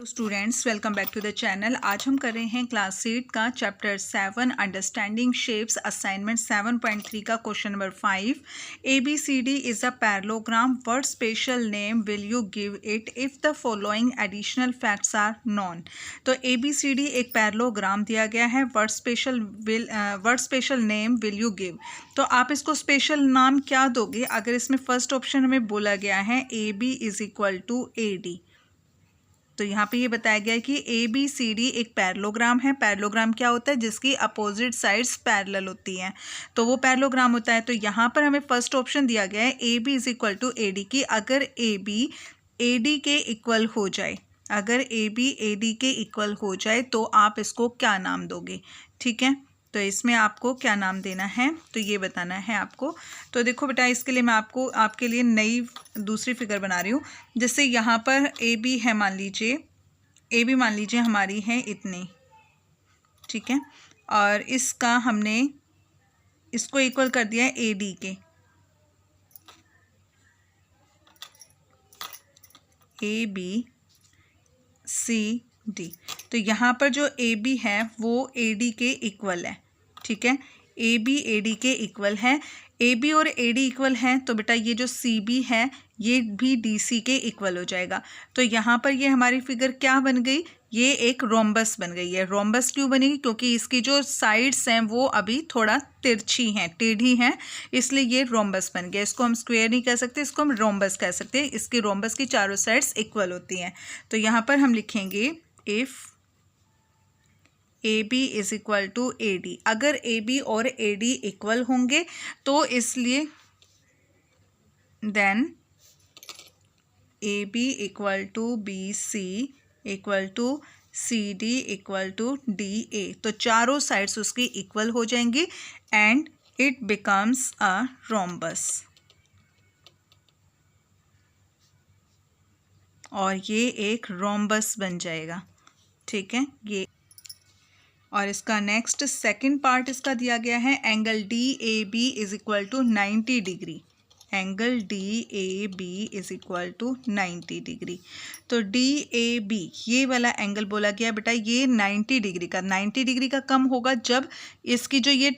Students, welcome back to the channel. आज हम कर रहे हैं क्लास 8 का चैप्टर 7 अंडरस्टैंडिंग शेप्स असाइनमेंट 7.3 का question number 5। ABCD is a parallelogram, what special name will you give it if the following additional facts are known. तो ABCD एक parallelogram दिया गया है, what special name will you give. तो आप इसको special नाम क्या दोगे अगर इसमें फर्स्ट ऑप्शन हमें बोला गया है AB is equal to AD। तो यहाँ पे ये बताया गया है कि ABCD एक पैरेललोग्राम है। पैरेललोग्राम क्या होता है? जिसकी अपोजिट साइड्स पैरेलल होती हैं, तो वो पैरेललोग्राम होता है। तो यहाँ पर हमें फर्स्ट ऑप्शन दिया गया है AB is equal to AD की अगर AB AD के इक्वल हो जाए, अगर AB AD के इक्वल हो जाए तो आप इसको क्या नाम दोगे। ठीक है, तो इसमें आपको क्या नाम देना है तो ये बताना है आपको। तो देखो बेटा, इसके लिए मैं आपके लिए नई दूसरी फिगर बना रही हूँ। जैसे यहाँ पर AB है, मान लीजिए हमारी है इतनी, ठीक है, और इसका हमने इसको इक्वल कर दिया है AD के, ABCD। तो यहाँ पर जो AB है वो AD के इक्वल है। ठीक है, AB AD के इक्वल है। AB और AD इक्वल है तो बेटा ये जो CB है ये भी DC के इक्वल हो जाएगा। तो यहाँ पर ये हमारी फिगर क्या बन गई? ये एक रोम्बस बन गई है। रोम्बस क्यों बनेगी? क्योंकि इसकी जो साइड्स हैं वो अभी थोड़ा तिरछी हैं, टेढ़ी हैं, इसलिए ये रोम्बस बन गया। इसको हम स्क्वायर नहीं कह सकते, इसको हम रोम्बस कह सकते हैं। इसकी रोम्बस की चारों साइड्स इक्वल होती हैं। तो यहाँ पर हम लिखेंगे if AB is equal to AD। अगर AB और AD इक्वल होंगे तो इसलिए then AB equal to BC equal to CD equal to DA। तो चारों साइड्स उसकी इक्वल हो जाएंगी and it becomes a rhombus. और ये एक रोम्बस बन जाएगा। ठीक है, ये। और इसका नेक्स्ट सेकंड पार्ट इसका दिया गया है, angle DAB is equal to 90 degree. Angle DAB is equal to 90 degree. तो DAB ये वाला एंगल बोला गया बेटा, ये 90 डिग्री का, 90 डिग्री का कम होगा जब इसकी जो ये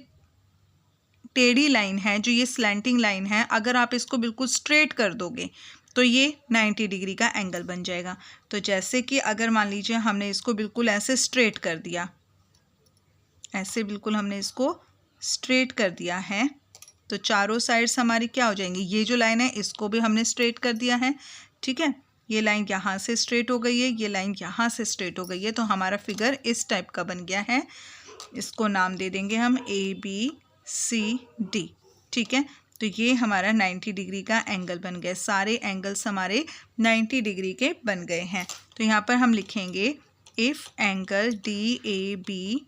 टेढ़ी लाइन है, जो ये स्लैंटिंग लाइन है, अगर आप इसको बिल्कुल स्ट्रेट कर दोगे तो ये 90 डिग्री का एंगल बन जाएगा। तो जैसे कि अगर मान लीजिए हमने इसको बिल्कुल ऐसे स्ट्रेट कर दिया, ऐसे बिल्कुल हमने इसको स्ट्रेट कर दिया है, तो चारों साइड्स हमारी क्या हो जाएंगी? ये जो लाइन है इसको भी हमने स्ट्रेट कर दिया है। ठीक है, ये लाइन यहाँ से स्ट्रेट हो गई है, ये लाइन यहाँ से स्ट्रेट हो गई है। तो हमारा फिगर इस टाइप का बन गया है। इसको नाम दे देंगे हम ABCD। ठीक है, तो ये हमारा 90 डिग्री का एंगल बन गया। सारे एंगल्स हमारे 90 डिग्री के बन गए हैं। तो यहाँ पर हम लिखेंगे if angle DAB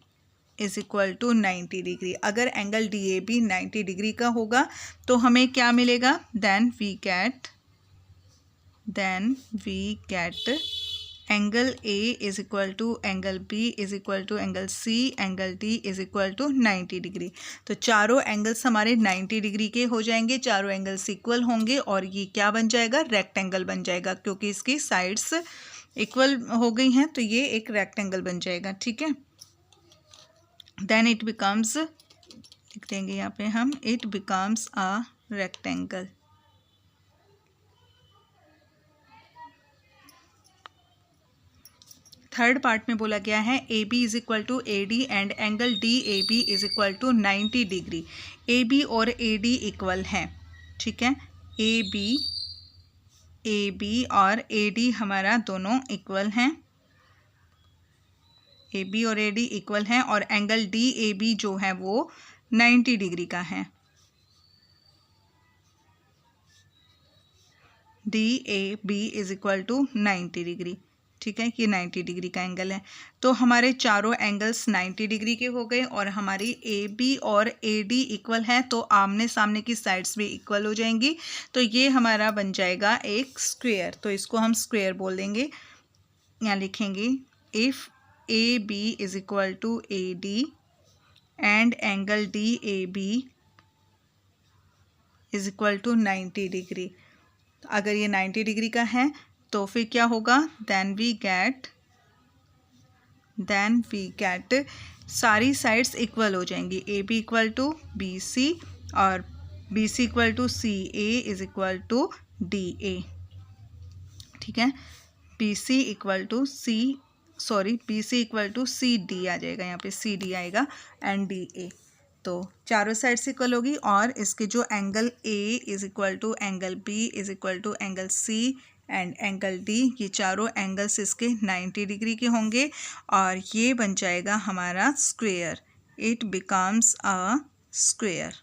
is equal to 90 degree. अगर एंगल DAB 90 डिग्री का होगा तो हमें क्या मिलेगा? Then we get angle A is equal to angle B is equal to angle C, angle D is equal to 90 degree. तो चारों angles हमारे 90 डिग्री के हो जाएंगे, चारों एंगल्स इक्वल होंगे और ये क्या बन जाएगा? रेक्टेंगल बन जाएगा, क्योंकि इसकी साइड्स इक्वल हो गई हैं तो ये एक रेक्टेंगल बन जाएगा। ठीक है, देन इट बिकम्स, लिख देंगे यहाँ पे हम, it becomes a rectangle. Third part में बोला गया है AB is equal to AD and angle DAB is equal to 90 degree. AB और AD इक्वल हैं। ठीक है, AB और AD हमारा दोनों इक्वल हैं। AB और AD इक्वल हैं और एंगल DAB जो है वो 90 डिग्री का है। DAB is equal to 90 degree. ठीक है, ये 90 डिग्री का एंगल है। तो हमारे चारों एंगल्स 90 डिग्री के हो गए और हमारी AB और AD इक्वल है, तो आमने सामने की साइड्स भी इक्वल हो जाएंगी। तो ये हमारा बन जाएगा एक स्क्वायर। तो इसको हम स्क्वायर बोल देंगे। यहाँ लिखेंगे if AB is equal to AD and angle DAB is equal to 90 degree. अगर ये 90 डिग्री का है तो फिर क्या होगा? Then we get then we get सारी साइड्स इक्वल हो जाएंगी, A B equal to B C और B C equal to C A is equal to D A. ठीक है, B C equal to C D आ जाएगा, यहाँ पे सी डी आएगा एंड डी ए। तो चारों साइड से इक्वल होगी और इसके जो angle A is equal to angle B is equal to angle C and angle D, ये चारों एंगल्स इसके 90 डिग्री के होंगे और ये बन जाएगा हमारा square. It becomes a square.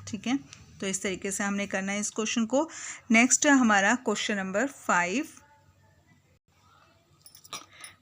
ठीक है, तो इस तरीके से हमने करना है इस क्वेश्चन को। नेक्स्ट हमारा क्वेश्चन नंबर 5।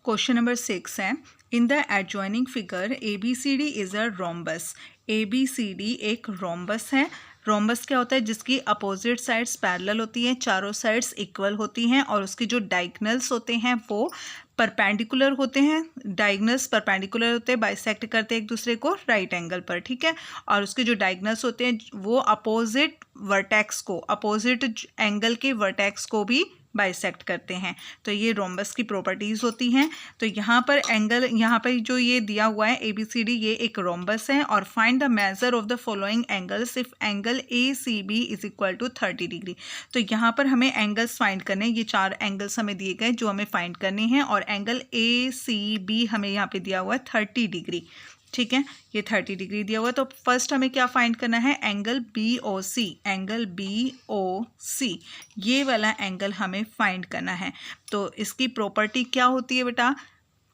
क्वेश्चन नंबर 6 है, in the adjoining figure ABCD is a rhombus. ABCD एक रोम्बस है। रोम्बस क्या होता है? जिसकी अपोजिट साइड्स पैरेलल होती हैं, चारों साइड्स इक्वल होती हैं और उसके जो डायगोनल्स होते हैं वो परपेंडिकुलर होते हैं। डायगोनल्स परपेंडिकुलर होते हैं, बाइसेक्ट करते हैं एक दूसरे को राइट एंगल पर। ठीक है, और उसके जो डायगोनल्स होते हैं वो अपोजिट वर्टेक्स को, अपोजिट एंगल के वर्टेक्स को भी बाइसेक्ट करते हैं। तो ये रोम्बस की प्रॉपर्टीज़ होती हैं। तो यहाँ पर एंगल, यहाँ पर जो ये दिया हुआ है ABCD, ये एक रोम्बस है। और find the measure of the following angles if angle ACB is equal to 30 degree. तो यहाँ पर हमें एंगल्स फाइंड करने हैं। ये 4 एंगल्स हमें दिए गए जो हमें फाइंड करने हैं और एंगल ACB हमें यहाँ पे दिया हुआ है 30 डिग्री। ठीक है, ये 30 डिग्री दिया हुआ है। तो फर्स्ट हमें क्या फाइंड करना है? Angle BOC। एंगल BOC ये वाला एंगल हमें फाइंड करना है। तो इसकी प्रॉपर्टी क्या होती है बेटा?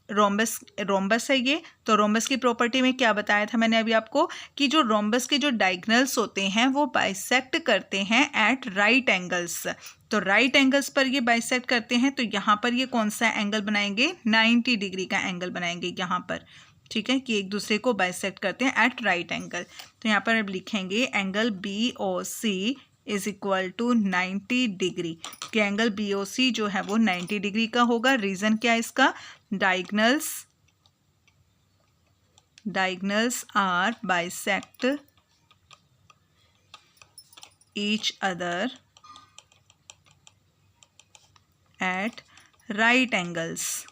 रोम्बस है ये। तो रोम्बस की प्रॉपर्टी में क्या बताया था मैंने अभी आपको कि जो रोम्बस के जो डायगोनल्स होते हैं वो बाइसेक्ट करते हैं एट राइट एंगल्स। तो राइट एंगल्स पर ये बाइसेक्ट करते हैं। तो यहाँ पर ये कौन सा एंगल बनाएंगे? 90 डिग्री का एंगल बनाएंगे यहाँ पर। ठीक है, कि एक दूसरे को बाइसेक्ट करते हैं एट राइट एंगल। तो यहाँ पर अब लिखेंगे angle BOC is equal to 90 degree, कि एंगल BOC जो है वो 90 डिग्री का होगा। रीजन क्या है इसका? Diagonals are bisect each other at right angles,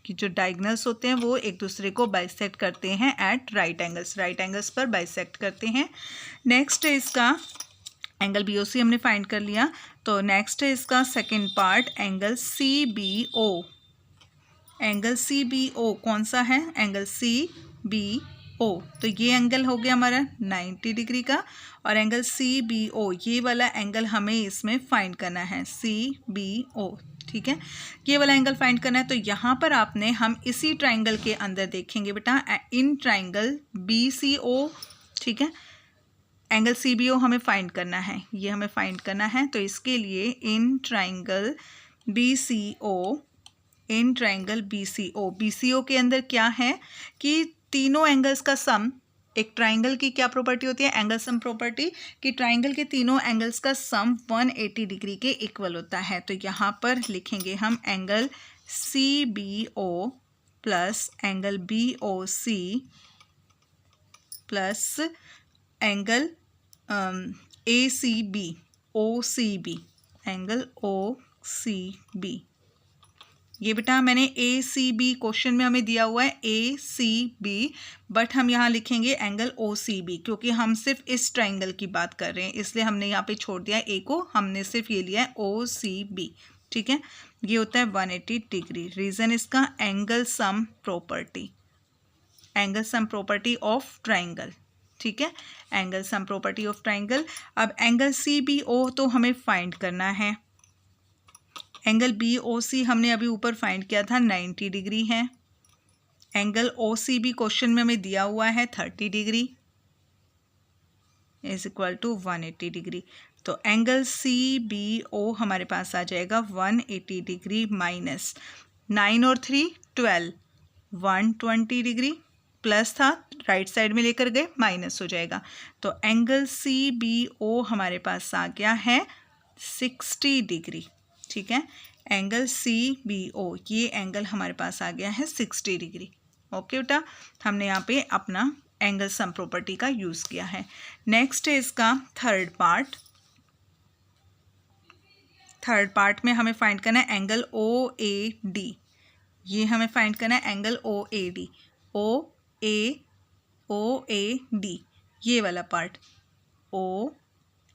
कि जो डायगोनल्स होते हैं वो एक दूसरे को बाइसेक्ट करते हैं एट राइट एंगल्स पर बाइसेक्ट करते हैं। नेक्स्ट है इसका एंगल BOC हमने फाइंड कर लिया। तो नेक्स्ट है इसका second part, angle CBO। Angle CBO कौन सा है? Angle CBO। तो ये एंगल हो गया हमारा 90 डिग्री का और एंगल CBO ये वाला एंगल हमें इसमें फाइंड करना है, CBO। ठीक है, ये वाला एंगल फाइंड करना है। तो यहाँ पर हम इसी ट्राइंगल के अंदर देखेंगे बेटा, इन ट्राइंगल BCO। ठीक है, एंगल CBO हमें फाइंड करना है, ये हमें फाइंड करना है। तो इसके लिए इन ट्राइंगल BCO के अंदर क्या है कि तीनों एंगल्स का सम, एक ट्राइंगल की क्या प्रॉपर्टी होती है? एंगल सम प्रॉपर्टी, कि ट्राइंगल के तीनों एंगल्स का सम 180 डिग्री के इक्वल होता है। तो यहाँ पर लिखेंगे हम angle CBO plus angle BOC plus angle OCB, angle OCB। ये बेटा मैंने ACB क्वेश्चन में हमें दिया हुआ है ACB, बट हम यहाँ लिखेंगे एंगल OCB क्योंकि हम सिर्फ इस ट्राइंगल की बात कर रहे हैं, इसलिए हमने यहाँ पे छोड़ दिया A को, हमने सिर्फ ये लिया है OCB। ठीक है, ये होता है 180 डिग्री। रीज़न इसका angle sum property of triangle. ठीक है, angle sum property of triangle. अब एंगल CBO तो हमें फाइंड करना है। एंगल BOC हमने अभी ऊपर फाइंड किया था 90 डिग्री है। एंगल OCB क्वेश्चन में हमें दिया हुआ है 30 degree is equal to 180 degree. तो एंगल CBO हमारे पास आ जाएगा 180 डिग्री माइनस 9 और 3 12, 120 डिग्री, प्लस था राइट साइड में लेकर गए माइनस हो जाएगा। तो एंगल CBO हमारे पास आ गया है 60 डिग्री। ठीक है, एंगल CBO ये एंगल हमारे पास आ गया है 60 डिग्री। ओके बेटा, हमने यहाँ पे अपना एंगल सम प्रॉपर्टी का यूज़ किया है। नेक्स्ट है इसका थर्ड पार्ट, थर्ड पार्ट में हमें फाइंड करना है एंगल ओ ए डी। ये हमें फाइंड करना है angle O A D, O A D, ये वाला पार्ट ओ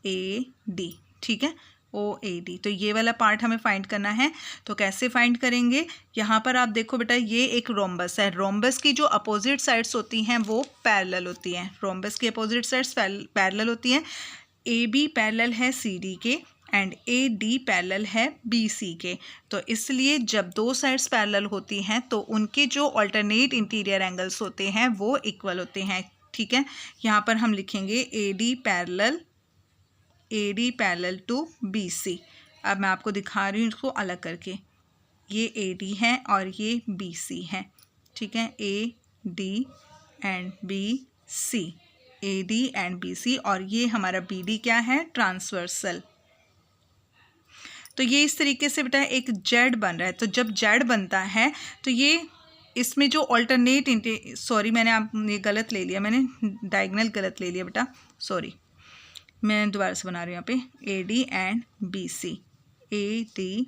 ए डी, ठीक है, ओ ए डी। तो ये वाला पार्ट हमें फाइंड करना है। तो कैसे फाइंड करेंगे, यहाँ पर आप देखो बेटा, ये एक रोम्बस है। रोम्बस की जो अपोजिट साइड्स होती हैं वो पैरेलल होती हैं। रोम्बस की अपोजिट साइड्स पैरेलल होती हैं। ए बी पैरेलल है सी डी के एंड ए डी पैरेलल है बी सी के। तो इसलिए जब दो साइड्स पैरेलल होती हैं तो उनके जो अल्टरनेट इंटीरियर एंगल्स होते हैं वो इक्वल होते हैं, ठीक है। यहाँ पर हम लिखेंगे A D parallel to B C. अब मैं आपको दिखा रही हूँ इसको अलग करके। ये ए डी है और ये बी सी है, ठीक है, A D and B C, A D and B C. और ये हमारा बी डी क्या है, ट्रांसवर्सल। तो ये इस तरीके से बेटा एक जेड बन रहा है। तो जब जेड बनता है तो ये इसमें जो अल्टरनेट सॉरी मैंने आप ये गलत ले लिया, मैंने डायगोनल गलत ले लिया बेटा, सॉरी, मैं दोबारा से बना रही हूँ यहाँ पे A D and B C, A D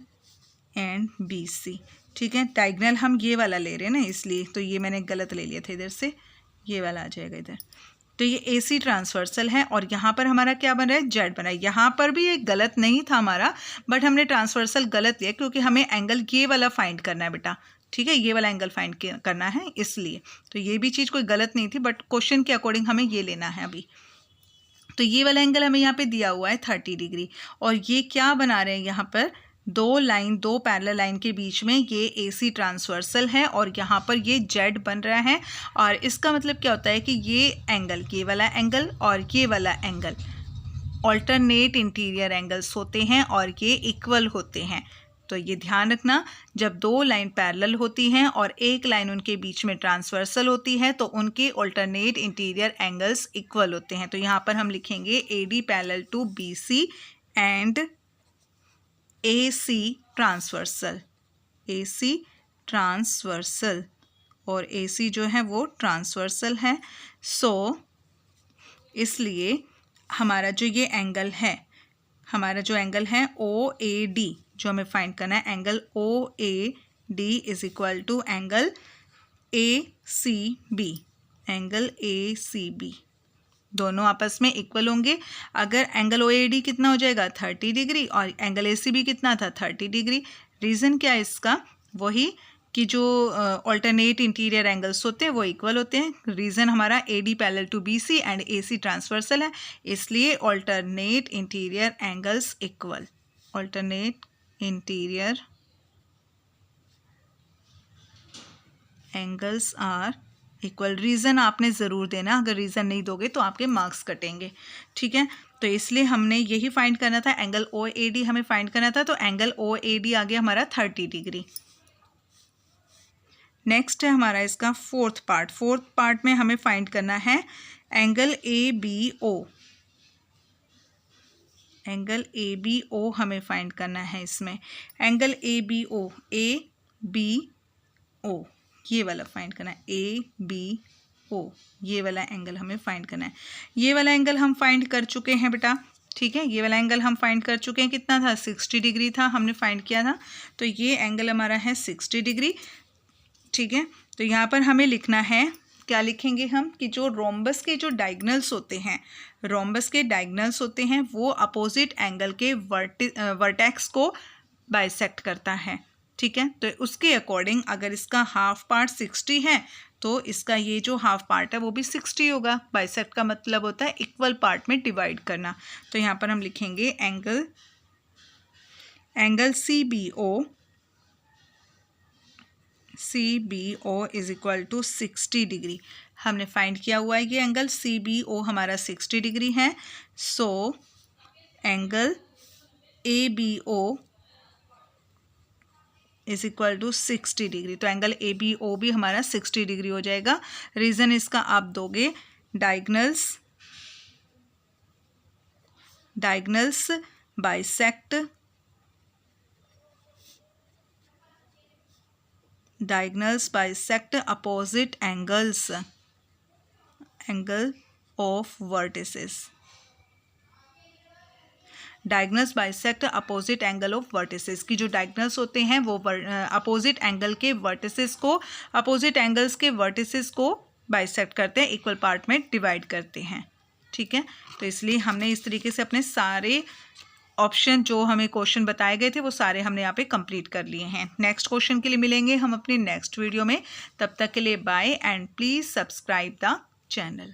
and B C, ठीक है। डायगोनल हम ये वाला ले रहे हैं ना, इसलिए तो ये मैंने गलत ले लिया था, इधर से ये वाला आ जाएगा इधर। तो ये ए सी ट्रांसवर्सल है और यहाँ पर हमारा क्या बन रहा है, जेड बना है। यहाँ पर भी ये गलत नहीं था हमारा, बट हमने ट्रांसवर्सल गलत लिया क्योंकि हमें एंगल ये वाला फाइंड करना है बेटा, ठीक है, ये वाला एंगल फाइंड करना है इसलिए। तो ये भी चीज़ कोई गलत नहीं थी, बट क्वेश्चन के अकॉर्डिंग हमें ये लेना है अभी। तो ये वाला एंगल हमें यहाँ पे दिया हुआ है 30 डिग्री। और ये क्या बना रहे हैं यहाँ पर, दो पैरेलल लाइन के बीच में ये AC ट्रांसवर्सल है और यहाँ पर ये जेड बन रहा है। और इसका मतलब क्या होता है कि ये एंगल, ये वाला एंगल और ये वाला एंगल ऑल्टरनेट इंटीरियर एंगल्स होते हैं और ये इक्वल होते हैं। तो ये ध्यान रखना, जब दो लाइन पैरेलल होती हैं और एक लाइन उनके बीच में ट्रांसवर्सल होती है तो उनके ऑल्टरनेट इंटीरियर एंगल्स इक्वल होते हैं। तो यहाँ पर हम लिखेंगे A D parallel to B C and A C transversal, A C transversal, और ए सी जो है वो ट्रांसवर्सल है। सो इसलिए हमारा जो ये एंगल है, हमारा जो एंगल है ओ ए डी, जो हमें फाइंड करना है, angle O A D is equal to angle A C B, angle A C B, दोनों आपस में इक्वल होंगे। अगर एंगल ओ ए डी कितना हो जाएगा, 30 डिग्री, और एंगल ए सी बी कितना था, 30 डिग्री। रीज़न क्या है इसका, वही कि जो ऑल्टरनेट इंटीरियर एंगल्स होते हैं वो इक्वल होते हैं। रीज़न हमारा A D parallel to B C and A C transversal है, इसलिए alternate interior angles equal, alternate interior angles are equal. Reason आपने ज़रूर देना, अगर रीज़न नहीं दोगे तो आपके मार्क्स कटेंगे, ठीक है। तो इसलिए हमने यही फाइंड करना था, एंगल ओ ए डी हमें फाइंड करना था। तो एंगल ओ ए डी आ गया हमारा 30 डिग्री। नेक्स्ट है हमारा इसका फोर्थ पार्ट में हमें फाइंड करना है angle A B O, angle A B O हमें फाइंड करना है। इसमें angle A B O, A B O, ये वाला फाइंड करना है, ए बी ओ, ये वाला एंगल हमें फाइंड करना है। ये वाला एंगल हम फाइंड कर चुके हैं बेटा, ठीक है, ये वाला एंगल हम फाइंड कर चुके हैं। कितना था, 60 डिग्री था, हमने फाइंड किया था। तो ये एंगल हमारा है 60 डिग्री, ठीक है। तो यहाँ पर हमें लिखना है, क्या लिखेंगे हम, कि जो रोम्बस के जो डायगोनल्स होते हैं, रोम्बस के डायगोनल्स होते हैं वो अपोजिट एंगल के वर्टेक्स को बाइसेक्ट करता है, ठीक है। तो उसके अकॉर्डिंग अगर इसका हाफ पार्ट 60 है तो इसका ये जो हाफ पार्ट है वो भी 60 होगा। बाइसेक्ट का मतलब होता है इक्वल पार्ट में डिवाइड करना। तो यहाँ पर हम लिखेंगे angle C B O is equal to 60 degree. हमने फाइंड किया हुआ है ये एंगल सी बी ओ हमारा 60 डिग्री है। So angle A B O is equal to 60 degree. तो एंगल ए बी ओ भी हमारा 60 डिग्री हो जाएगा। रीज़न इसका आप दोगे, diagonals bisect opposite angle of vertices. Diagonals bisect opposite angle of vertices की जो डायगोनल्स होते हैं वो अपोजिट एंगल के वर्टिसेस को अपोजिट एंगल्स के वर्टिसेस को बाइसेक्ट करते हैं, इक्वल पार्ट में डिवाइड करते हैं। ठीक है, तो इसलिए हमने इस तरीके से अपने सारे ऑप्शन जो हमें क्वेश्चन बताए गए थे वो सारे हमने यहाँ पे कंप्लीट कर लिए हैं। नेक्स्ट क्वेश्चन के लिए मिलेंगे हम अपनी नेक्स्ट वीडियो में। तब तक के लिए bye and please subscribe the channel.